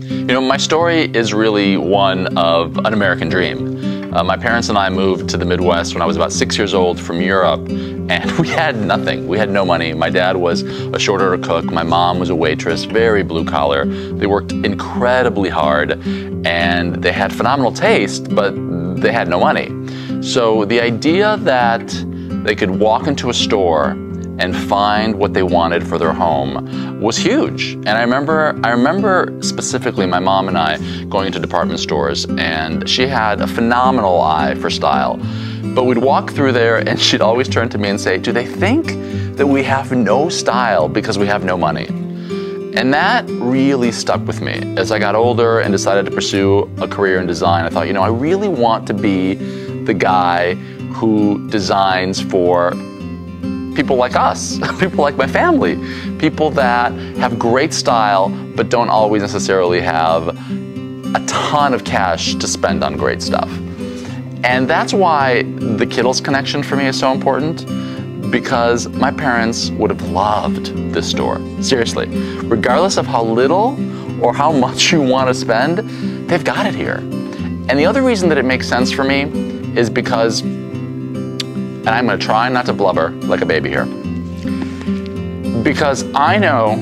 You know, my story is really one of an American dream. My parents and I moved to the Midwest when I was about 6 years old from Europe, and we had nothing. We had no money. My dad was a short order cook. My mom was a waitress, very blue collar. They worked incredibly hard, and they had phenomenal taste, but they had no money. So the idea that they could walk into a store and find what they wanted for their home was huge. And I remember specifically my mom and I going into department stores, and she had a phenomenal eye for style. But we'd walk through there and she'd always turn to me and say, "Do they think that we have no style because we have no money?" And that really stuck with me. As I got older and decided to pursue a career in design, I thought, you know, I really want to be the guy who designs for people like us, people like my family, people that have great style but don't always necessarily have a ton of cash to spend on great stuff. And that's why the Kittles connection for me is so important, because my parents would have loved this store. Seriously, regardless of how little or how much you want to spend, they've got it here. And the other reason that it makes sense for me is because, and I'm going to try not to blubber like a baby here, because I know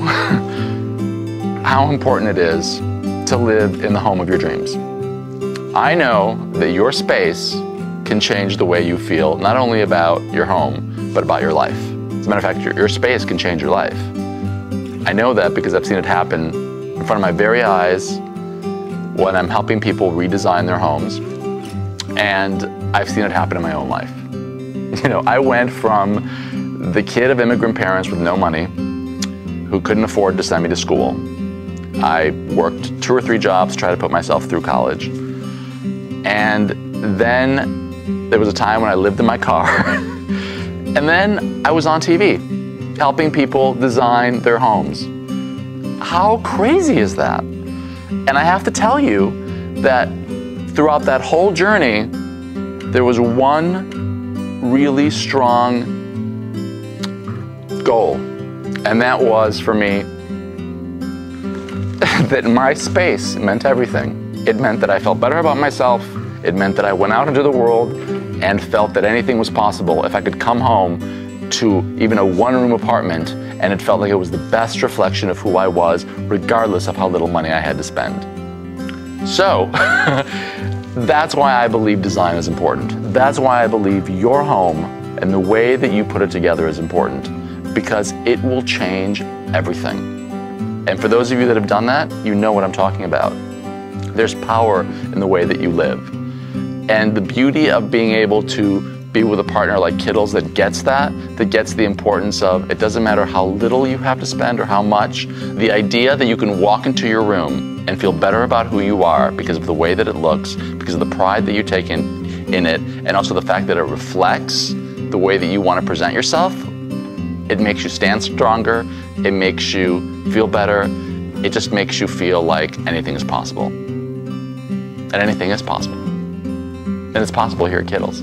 how important it is to live in the home of your dreams. I know that your space can change the way you feel, not only about your home, but about your life. As a matter of fact, your space can change your life. I know that because I've seen it happen in front of my very eyes when I'm helping people redesign their homes, and I've seen it happen in my own life. You know, I went from the kid of immigrant parents with no money, who couldn't afford to send me to school. I worked 2 or 3 jobs to try to put myself through college. And then there was a time when I lived in my car. And then I was on TV, helping people design their homes. How crazy is that? And I have to tell you that throughout that whole journey, there was one really strong goal, and that was for me that my space meant everything. It meant that I felt better about myself. It meant that I went out into the world and felt that anything was possible if I could come home to even a 1-room apartment, and it felt like it was the best reflection of who I was, regardless of how little money I had to spend. So that's why I believe design is important. That's why I believe your home and the way that you put it together is important, because it will change everything. And for those of you that have done that, you know what I'm talking about. There's power in the way that you live. And the beauty of being able to be with a partner like Kittles that gets the importance of, it doesn't matter how little you have to spend or how much, the idea that you can walk into your room and feel better about who you are because of the way that it looks, because of the pride that you take in it, and also the fact that it reflects the way that you want to present yourself. It makes you stand stronger, it makes you feel better, it just makes you feel like anything is possible. And anything is possible. And it's possible here at Kittles.